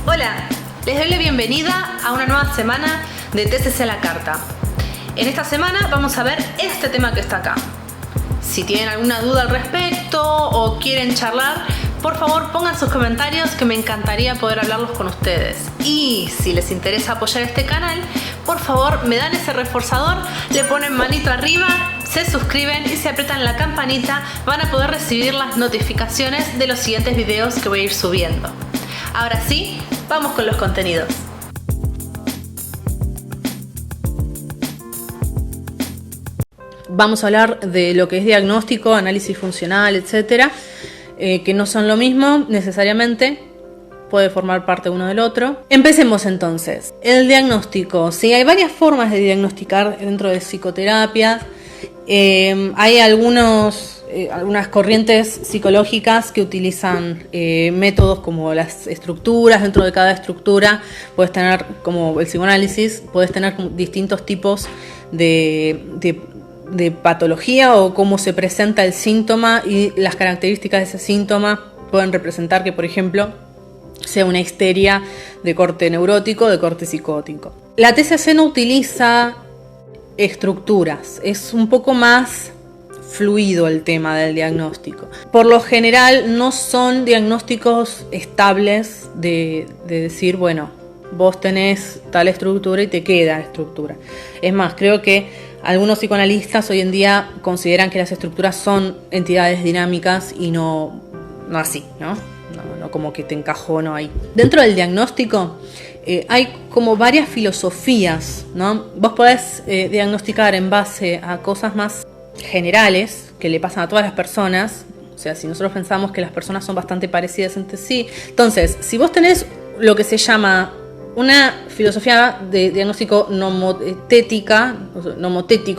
Hola, les doy la bienvenida a una nueva semana de TCC a la Carta. En esta semana vamos a ver este tema que está acá. Si tienen alguna duda al respecto o quieren charlar, por favor pongan sus comentarios que me encantaría poder hablarlos con ustedes. Y si les interesa apoyar este canal, por favor me dan ese reforzador, le ponen manito arriba, se suscriben y si aprietan la campanita van a poder recibir las notificaciones de los siguientes videos que voy a ir subiendo. Ahora sí, vamos con los contenidos. Vamos a hablar de lo que es diagnóstico, análisis funcional, etcétera, que no son lo mismo necesariamente, puede formar parte uno del otro. Empecemos entonces. El diagnóstico. Sí, hay varias formas de diagnosticar dentro de psicoterapia. Hay algunas corrientes psicológicas que utilizan métodos como las estructuras. Dentro de cada estructura puedes tener, como el psicoanálisis, puedes tener distintos tipos de patología o cómo se presenta el síntoma, y las características de ese síntoma pueden representar que, por ejemplo, sea una histeria de corte neurótico o de corte psicótico. La TCC no utiliza estructuras, es un poco más fluido el tema del diagnóstico. Por lo general no son diagnósticos estables de decir, bueno, vos tenés tal estructura y te queda estructura. Es más, creo que algunos psicoanalistas hoy en día consideran que las estructuras son entidades dinámicas y no así, ¿no? No como que te encajono ahí. Dentro del diagnóstico hay como varias filosofías, ¿no? Vos podés diagnosticar en base a cosas más generales que le pasan a todas las personas. O sea, si nosotros pensamos que las personas son bastante parecidas entre sí, entonces, si vos tenés lo que se llama una filosofía de diagnóstico nomotético,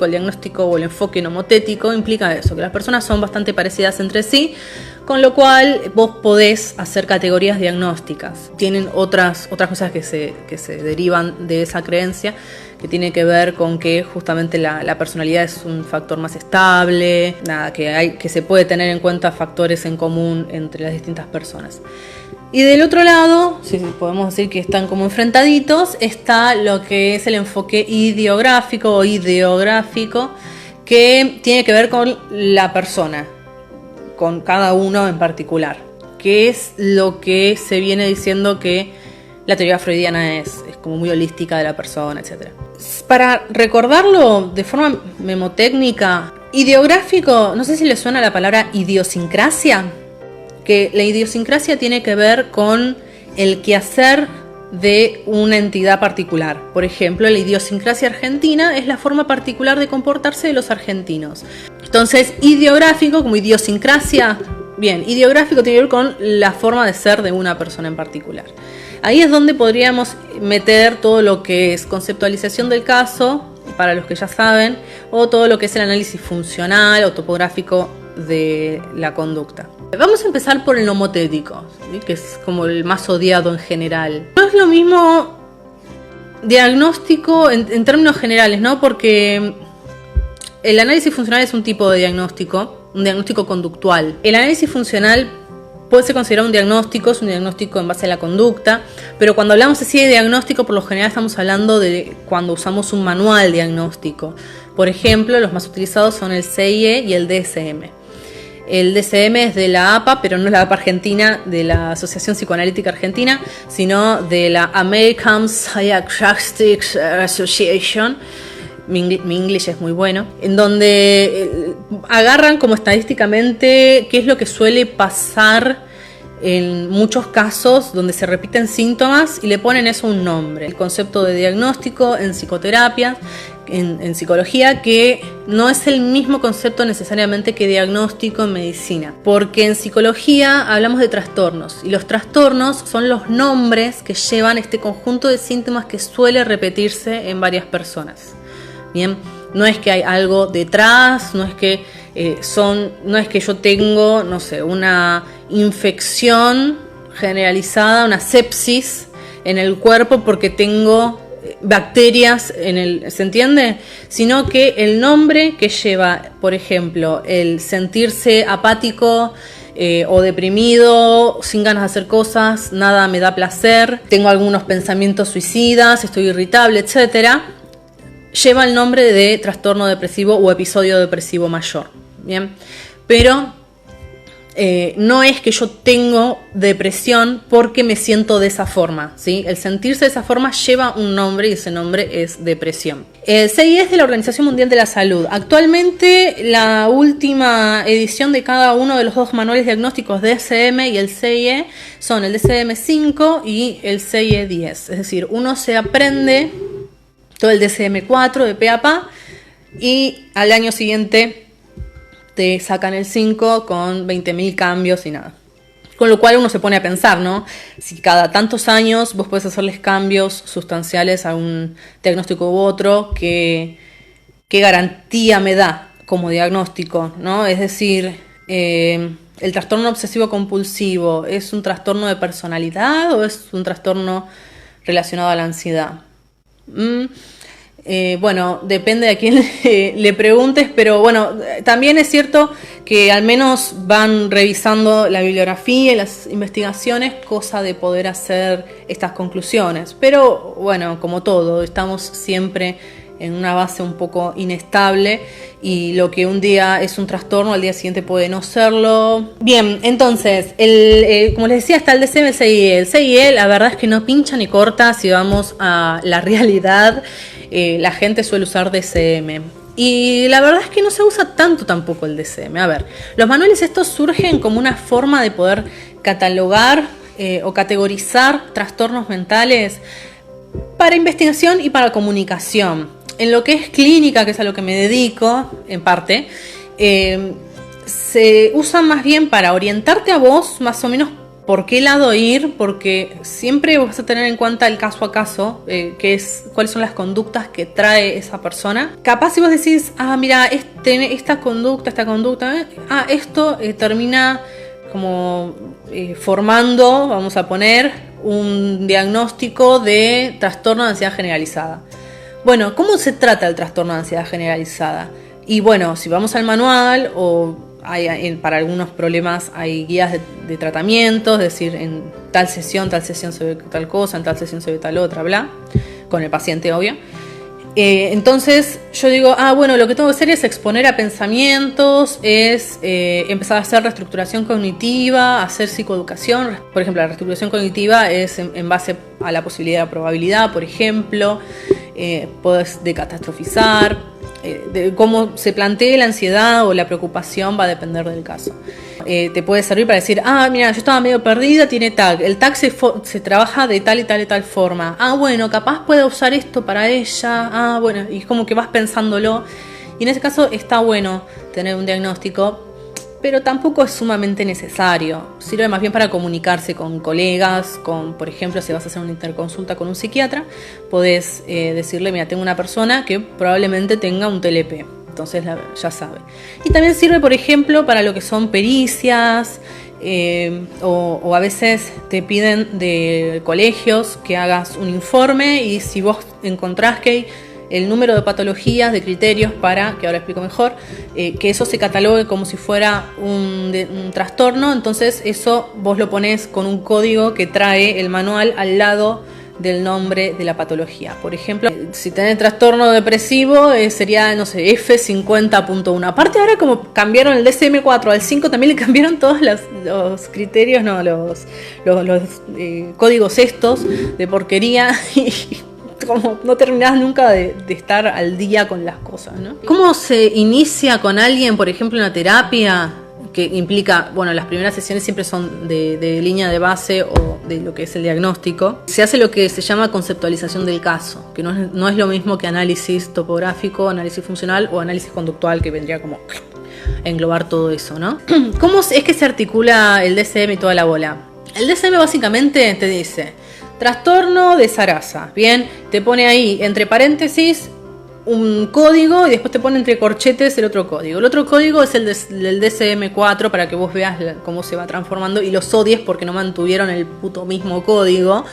el diagnóstico o el enfoque nomotético implica eso, que las personas son bastante parecidas entre sí, con lo cual vos podés hacer categorías diagnósticas. Tienen otras cosas que se derivan de esa creencia, que tiene que ver con que justamente la personalidad es un factor más estable, que se puede tener en cuenta factores en común entre las distintas personas. Y del otro lado, sí, podemos decir que están como enfrentaditos, está lo que es el enfoque ideográfico, que tiene que ver con la persona, con cada uno en particular, que es lo que se viene diciendo que la teoría freudiana es como muy holística de la persona, etc. Para recordarlo de forma memotécnica, ideográfico, no sé si les suena la palabra idiosincrasia, que la idiosincrasia tiene que ver con el quehacer de una entidad particular. Por ejemplo, la idiosincrasia argentina es la forma particular de comportarse de los argentinos. Entonces, ideográfico como idiosincrasia, bien, ideográfico tiene que ver con la forma de ser de una persona en particular. Ahí es donde podríamos meter todo lo que es conceptualización del caso, para los que ya saben, o todo lo que es el análisis funcional o topográfico de la conducta. Vamos a empezar por el nomotético, ¿sí? Que es como el más odiado en general. No es lo mismo diagnóstico en términos generales, ¿no? Porque el análisis funcional es un tipo de diagnóstico, un diagnóstico conductual. El análisis funcional puede ser considerado un diagnóstico, es un diagnóstico en base a la conducta, pero cuando hablamos así de diagnóstico, por lo general estamos hablando de cuando usamos un manual diagnóstico. Por ejemplo, los más utilizados son el CIE y el DSM. El DSM es de la APA, pero no es la APA argentina, de la Asociación Psicoanalítica Argentina, sino de la American Psychiatric Association. Mi inglés es muy bueno. En donde agarran como estadísticamente qué es lo que suele pasar en muchos casos donde se repiten síntomas y le ponen eso un nombre. El concepto de diagnóstico en psicoterapia, en psicología, que no es el mismo concepto necesariamente que diagnóstico en medicina, porque en psicología hablamos de trastornos y los trastornos son los nombres que llevan este conjunto de síntomas que suele repetirse en varias personas. Bien, no es que hay algo detrás, no es que yo tengo, no sé, una infección generalizada, una sepsis en el cuerpo porque tengo bacterias ¿se entiende? Sino que el nombre que lleva, por ejemplo, el sentirse apático o deprimido, sin ganas de hacer cosas, nada me da placer, tengo algunos pensamientos suicidas, estoy irritable, etc., lleva el nombre de trastorno depresivo o episodio depresivo mayor. Bien, pero no es que yo tengo depresión porque me siento de esa forma, ¿sí? El sentirse de esa forma lleva un nombre y ese nombre es depresión. El CIE es de la Organización Mundial de la Salud. Actualmente la última edición de cada uno de los dos manuales diagnósticos DSM y el CIE son el DSM-5 y el CIE-10. Es decir, uno se aprende todo el DSM-4 de pe a pa y al año siguiente te sacan el 5 con 20.000 cambios y nada. Con lo cual uno se pone a pensar, ¿no? Si cada tantos años vos podés hacerles cambios sustanciales a un diagnóstico u otro, ¿qué garantía me da como diagnóstico, ¿no? Es decir, el trastorno obsesivo compulsivo, ¿es un trastorno de personalidad o es un trastorno relacionado a la ansiedad? Bueno, depende de a quién le preguntes, pero bueno, también es cierto que al menos van revisando la bibliografía y las investigaciones, cosa de poder hacer estas conclusiones. Pero bueno, como todo, estamos siempre en una base un poco inestable y lo que un día es un trastorno, al día siguiente puede no serlo. Bien, entonces, como les decía, está el DSM, el CIE. El CIE, la verdad es que no pincha ni corta si vamos a la realidad. La gente suele usar DSM. Y la verdad es que no se usa tanto tampoco el DSM. A ver, los manuales estos surgen como una forma de poder catalogar o categorizar trastornos mentales para investigación y para comunicación. En lo que es clínica, que es a lo que me dedico, en parte, se usan más bien para orientarte a vos, más o menos, por qué lado ir, porque siempre vas a tener en cuenta el caso a caso, cuáles son las conductas que trae esa persona. Capaz si vos decís, mira, esta conducta, esto termina como formando, vamos a poner, un diagnóstico de trastorno de ansiedad generalizada. Bueno, ¿cómo se trata el trastorno de ansiedad generalizada? Y bueno, si vamos al manual o para algunos problemas hay guías de tratamiento, es decir, en tal sesión se ve tal cosa, en tal sesión se ve tal otra, bla, con el paciente, obvio. Entonces yo digo, bueno, lo que tengo que hacer es exponer a pensamientos, es empezar a hacer reestructuración cognitiva, hacer psicoeducación. Por ejemplo, la reestructuración cognitiva es en base a la posibilidad de probabilidad, por ejemplo, podés decatastrofizar. De cómo se plantee la ansiedad o la preocupación va a depender del caso. Te puede servir para decir, mira, yo estaba medio perdida, tiene TAC. El TAC se trabaja de tal y tal y tal forma. Bueno, capaz puede usar esto para ella. Bueno, y es como que vas pensándolo. Y en ese caso está bueno tener un diagnóstico, pero tampoco es sumamente necesario. Sirve más bien para comunicarse con colegas, por ejemplo, si vas a hacer una interconsulta con un psiquiatra, podés decirle, mira, tengo una persona que probablemente tenga un TLP, entonces ya sabe. Y también sirve, por ejemplo, para lo que son pericias, o a veces te piden de colegios que hagas un informe y si vos encontrás que hay el número de patologías, de criterios para, que ahora explico mejor, que eso se catalogue como si fuera un trastorno, entonces eso vos lo ponés con un código que trae el manual al lado del nombre de la patología. Por ejemplo, si tenés trastorno depresivo, sería, no sé, F50.1. Aparte ahora como cambiaron el DSM-4 al 5, también le cambiaron todos los criterios, los códigos estos de porquería y como no terminás nunca de estar al día con las cosas, ¿no? ¿Cómo se inicia con alguien, por ejemplo, una terapia que implica, bueno, las primeras sesiones siempre son de línea de base o de lo que es el diagnóstico? Se hace lo que se llama conceptualización del caso, que no es lo mismo que análisis topográfico, análisis funcional o análisis conductual, que vendría como a englobar todo eso, ¿no? ¿Cómo es que se articula el DSM y toda la bola? El DSM básicamente te dice trastorno de Sarasa, bien, te pone ahí entre paréntesis un código y después te pone entre corchetes el otro código. El otro código es el DSM-4 para que vos veas cómo se va transformando y los odies porque no mantuvieron el puto mismo código.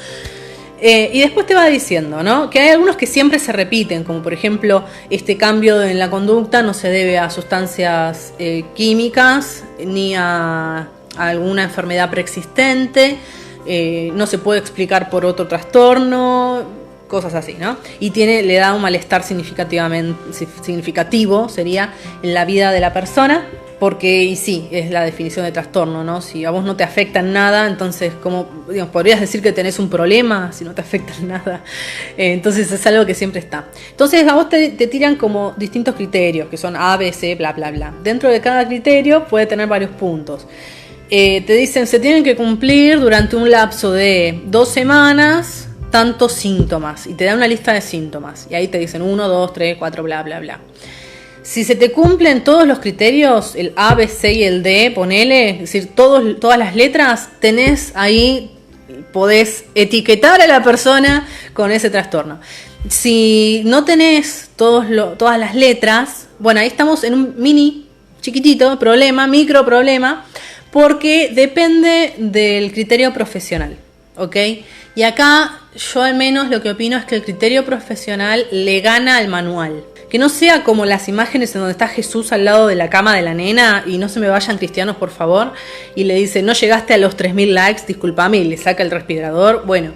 Y después te va diciendo, ¿no?, que hay algunos que siempre se repiten, como por ejemplo este cambio en la conducta no se debe a sustancias químicas ni a alguna enfermedad preexistente, no se puede explicar por otro trastorno, cosas así, ¿no? Y le da un malestar significativo, sería en la vida de la persona, porque, y sí, es la definición de trastorno, ¿no? Si a vos no te afecta en nada, entonces, ¿cómo, digamos, podrías decir que tenés un problema si no te afecta en nada? Entonces es algo que siempre está. Entonces a vos te tiran como distintos criterios, que son A, B, C, bla, bla, bla. Dentro de cada criterio puede tener varios puntos. Te dicen, se tienen que cumplir durante un lapso de 2 semanas tantos síntomas, y te dan una lista de síntomas, y ahí te dicen 1, 2, 3, 4, bla, bla, bla. Si se te cumplen todos los criterios, el A, B, C y el D, ponele, es decir, todas las letras, tenés ahí, podés etiquetar a la persona con ese trastorno. Si no tenés todas las letras, bueno, ahí estamos en un mini, chiquitito problema, micro problema, porque depende del criterio profesional, ¿ok? Y acá yo al menos lo que opino es que el criterio profesional le gana al manual. Que no sea como las imágenes en donde está Jesús al lado de la cama de la nena y no se me vayan cristianos por favor, y le dice, no llegaste a los 3.000 likes, discúlpame, y le saca el respirador. Bueno,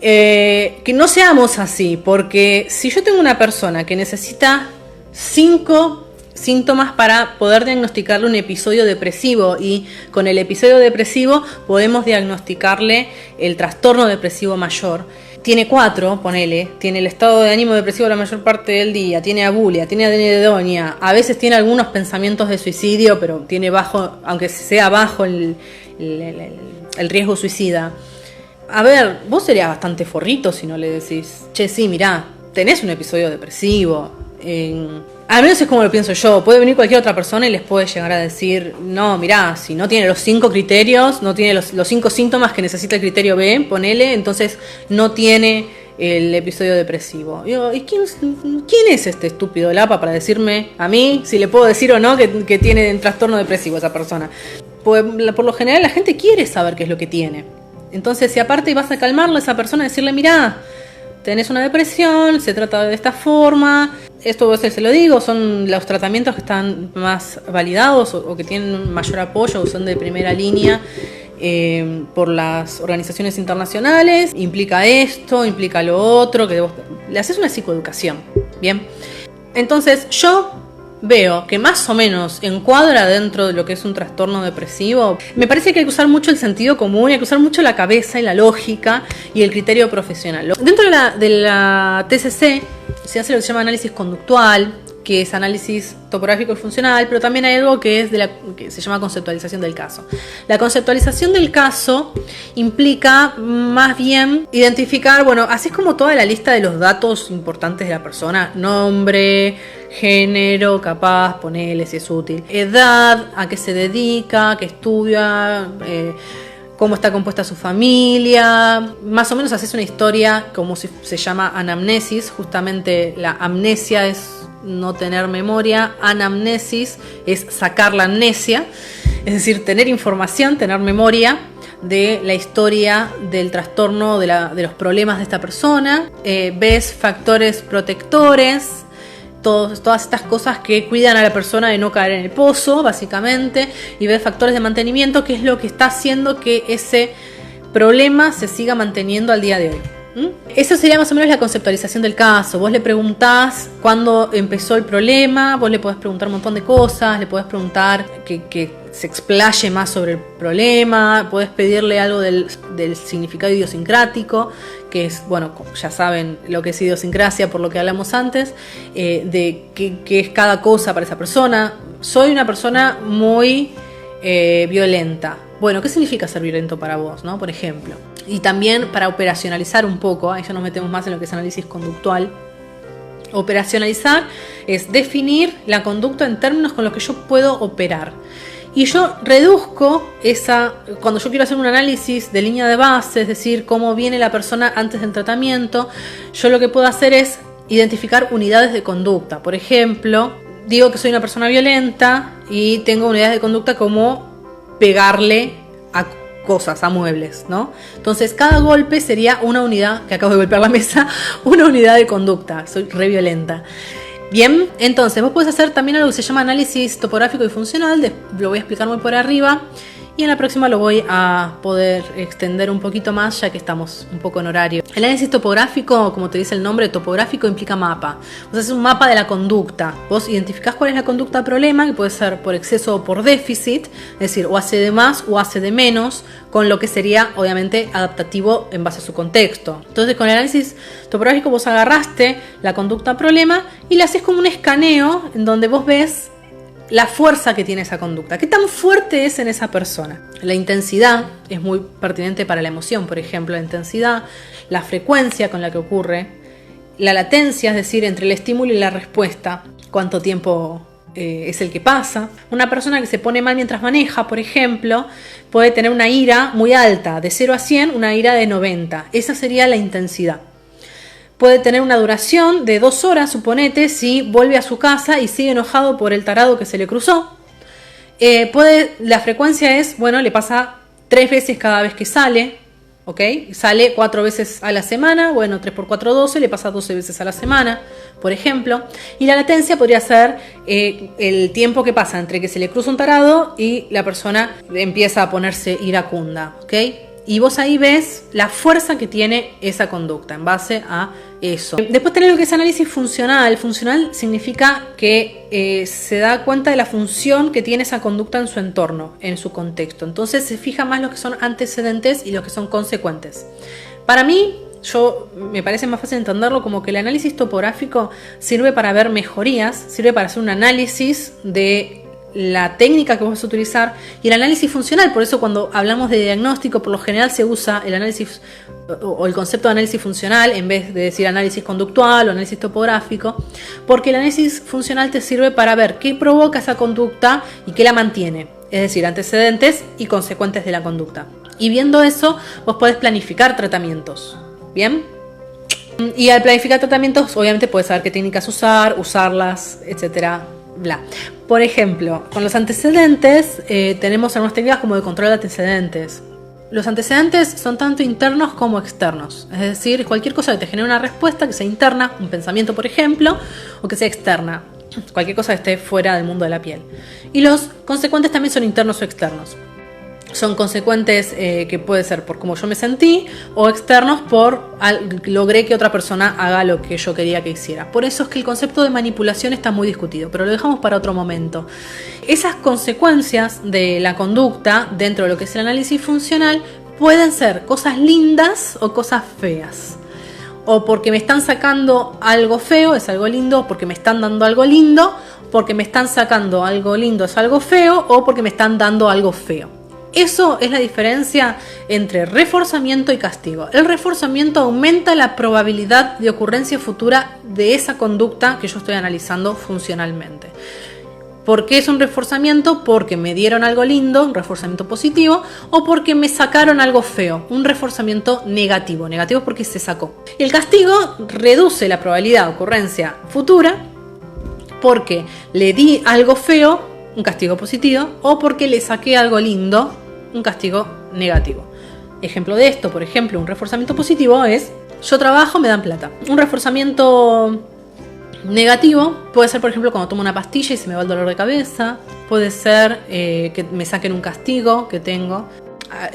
que no seamos así, porque si yo tengo una persona que necesita 5 síntomas para poder diagnosticarle un episodio depresivo, y con el episodio depresivo podemos diagnosticarle el trastorno depresivo mayor. Tiene 4, ponele, tiene el estado de ánimo depresivo la mayor parte del día, tiene abulia, tiene anedonia, a veces tiene algunos pensamientos de suicidio, pero tiene bajo, aunque sea bajo el riesgo suicida. A ver, vos serías bastante forrito si no le decís, che, sí, mirá, tenés un episodio depresivo. Al menos es como lo pienso yo. Puede venir cualquier otra persona y les puede llegar a decir, no, mirá, si no tiene los 5 criterios, no tiene los 5 síntomas que necesita el criterio B, ponele, entonces no tiene el episodio depresivo. Digo, ¿y quién es este estúpido Lapa para decirme a mí si le puedo decir o no que tiene un trastorno depresivo esa persona? Pues, por lo general la gente quiere saber qué es lo que tiene. Entonces, si aparte vas a calmarlo a esa persona, decirle, mirá, tenés una depresión, se trata de esta forma. Esto a veces se lo digo, son los tratamientos que están más validados o que tienen mayor apoyo o son de primera línea por las organizaciones internacionales. Implica esto, implica lo otro, que le haces una psicoeducación. Bien. Entonces yo veo que más o menos encuadra dentro de lo que es un trastorno depresivo. Me parece que hay que usar mucho el sentido común, hay que usar mucho la cabeza y la lógica y el criterio profesional. Dentro de la TCC se hace lo que se llama análisis conductual, que es análisis topográfico y funcional, pero también hay algo que se llama conceptualización del caso. La conceptualización del caso implica más bien identificar, bueno, así es como toda la lista de los datos importantes de la persona: nombre, género, capaz, ponele si es útil, edad, a qué se dedica, a qué estudia, cómo está compuesta su familia. Más o menos haces una historia como si se llama anamnesis. Justamente la amnesia es no tener memoria, anamnesis es sacar la amnesia, es decir, tener información, tener memoria de la historia del trastorno, de los problemas de esta persona. Ves factores protectores, todas estas cosas que cuidan a la persona de no caer en el pozo, básicamente, y ves factores de mantenimiento, que es lo que está haciendo que ese problema se siga manteniendo al día de hoy. Eso sería más o menos la conceptualización del caso. Vos le preguntás cuándo empezó el problema, vos le podés preguntar un montón de cosas, le podés preguntar que se explaye más sobre el problema, podés pedirle algo del significado idiosincrático, que es, bueno, ya saben lo que es idiosincrasia por lo que hablamos antes, de qué es cada cosa para esa persona. Soy una persona muy violenta. Bueno, ¿qué significa ser violento para vos, no? Por ejemplo. Y también para operacionalizar un poco, ahí ya nos metemos más en lo que es análisis conductual. Operacionalizar es definir la conducta en términos con los que yo puedo operar. Y yo reduzco cuando yo quiero hacer un análisis de línea de base, es decir, cómo viene la persona antes del tratamiento, yo lo que puedo hacer es identificar unidades de conducta. Por ejemplo, digo que soy una persona violenta y tengo unidades de conducta como pegarle a cosas, a muebles, ¿no? Entonces cada golpe sería una unidad, que acabo de golpear la mesa, una unidad de conducta. Soy re violenta. Bien, entonces vos podés hacer también algo que se llama análisis topográfico y funcional, lo voy a explicar muy por arriba, y en la próxima lo voy a poder extender un poquito más ya que estamos un poco en horario. El análisis topográfico, como te dice el nombre, topográfico implica mapa. O sea, es un mapa de la conducta. Vos identificás cuál es la conducta problema, que puede ser por exceso o por déficit, es decir, o hace de más o hace de menos, con lo que sería obviamente adaptativo en base a su contexto. Entonces, con el análisis topográfico vos agarraste la conducta problema y le haces como un escaneo en donde vos ves la fuerza que tiene esa conducta, qué tan fuerte es en esa persona. La intensidad es muy pertinente para la emoción, por ejemplo, la intensidad, la frecuencia con la que ocurre, la latencia, es decir, entre el estímulo y la respuesta, cuánto tiempo es el que pasa. Una persona que se pone mal mientras maneja, por ejemplo, puede tener una ira muy alta, de 0 a 100, una ira de 90. Esa sería la intensidad. Puede tener una duración de 2 horas, suponete, si vuelve a su casa y sigue enojado por el tarado que se le cruzó. La frecuencia es, bueno, le pasa 3 veces cada vez que sale, ¿ok? Sale 4 veces a la semana, bueno, 3 por 4, 12, le pasa 12 veces a la semana, por ejemplo. Y la latencia podría ser el tiempo que pasa entre que se le cruza un tarado y la persona empieza a ponerse iracunda, ¿ok? Y vos ahí ves la fuerza que tiene esa conducta en base a eso. Después tenés lo que es análisis funcional. Funcional significa que se da cuenta de la función que tiene esa conducta en su entorno, en su contexto. Entonces se fija más lo que son antecedentes y los que son consecuentes. Para mí, me parece más fácil entenderlo como que el análisis topográfico sirve para ver mejorías, sirve para hacer un análisis de la técnica que vas a utilizar, y el análisis funcional. Por eso cuando hablamos de diagnóstico, por lo general se usa el análisis o el concepto de análisis funcional en vez de decir análisis conductual o análisis topográfico, porque el análisis funcional te sirve para ver qué provoca esa conducta y qué la mantiene, es decir, antecedentes y consecuentes de la conducta. Y viendo eso, vos podés planificar tratamientos. ¿Bien? Y al planificar tratamientos, obviamente puedes saber qué técnicas usar, usarlas, etcétera. Bla. Por ejemplo, con los antecedentes tenemos algunas técnicas como de control de antecedentes. Los antecedentes son tanto internos como externos, es decir, cualquier cosa que te genere una respuesta que sea interna, un pensamiento por ejemplo, o que sea externa, cualquier cosa que esté fuera del mundo de la piel. Y los consecuentes también son internos o externos. Son consecuentes que puede ser por cómo yo me sentí, o externos por logré que otra persona haga lo que yo quería que hiciera. Por eso es que el concepto de manipulación está muy discutido, pero lo dejamos para otro momento. Esas consecuencias de la conducta dentro de lo que es el análisis funcional pueden ser cosas lindas o cosas feas. O porque me están sacando algo feo es algo lindo, o porque me están dando algo lindo, porque me están sacando algo lindo es algo feo, o porque me están dando algo feo. Eso es la diferencia entre reforzamiento y castigo. El reforzamiento aumenta la probabilidad de ocurrencia futura de esa conducta que yo estoy analizando funcionalmente. ¿Por qué es un reforzamiento? Porque me dieron algo lindo, un reforzamiento positivo, o porque me sacaron algo feo, un reforzamiento negativo. Negativo es porque se sacó. Y el castigo reduce la probabilidad de ocurrencia futura porque le di algo feo, un castigo positivo, o porque le saqué algo lindo, un castigo negativo. Ejemplo de esto, por ejemplo, un reforzamiento positivo es: yo trabajo, me dan plata. Un reforzamiento negativo puede ser, por ejemplo, cuando tomo una pastilla y se me va el dolor de cabeza. Puede ser que me saquen un castigo que tengo.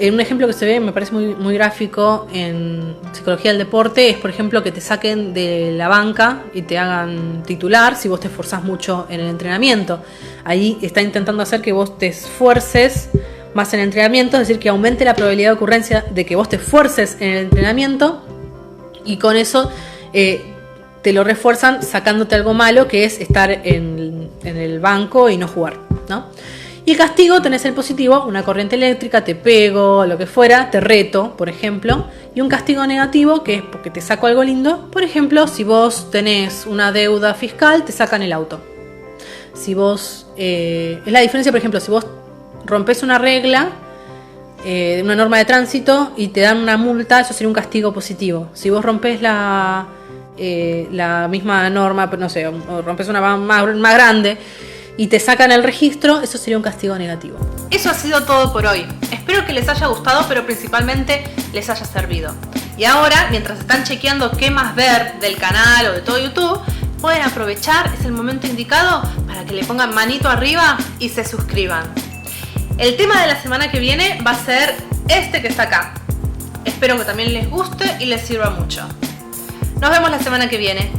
Un ejemplo que se ve, me parece muy gráfico en psicología del deporte, es por ejemplo que te saquen de la banca y te hagan titular si vos te esforzás mucho en el entrenamiento. Ahí está intentando hacer que vos te esfuerces más en el entrenamiento, es decir, que aumente la probabilidad de ocurrencia de que vos te esfuerces en el entrenamiento, y con eso te lo refuerzan sacándote algo malo, que es estar en el banco y no jugar, ¿no? Y el castigo, tenés el positivo, una corriente eléctrica, te pego, lo que fuera, te reto, por ejemplo. Y un castigo negativo, que es porque te saco algo lindo. Por ejemplo, si vos tenés una deuda fiscal, te sacan el auto. Si vos... es la diferencia, por ejemplo, si vos rompes una regla, una norma de tránsito, y te dan una multa, eso sería un castigo positivo. Si vos rompes la misma norma, no sé, o rompes una más grande y te sacan el registro, eso sería un castigo negativo. Eso ha sido todo por hoy. Espero que les haya gustado, pero principalmente les haya servido. Y ahora, mientras están chequeando qué más ver del canal o de todo YouTube, pueden aprovechar, es el momento indicado para que le pongan manito arriba y se suscriban. El tema de la semana que viene va a ser este que está acá. Espero que también les guste y les sirva mucho. Nos vemos la semana que viene.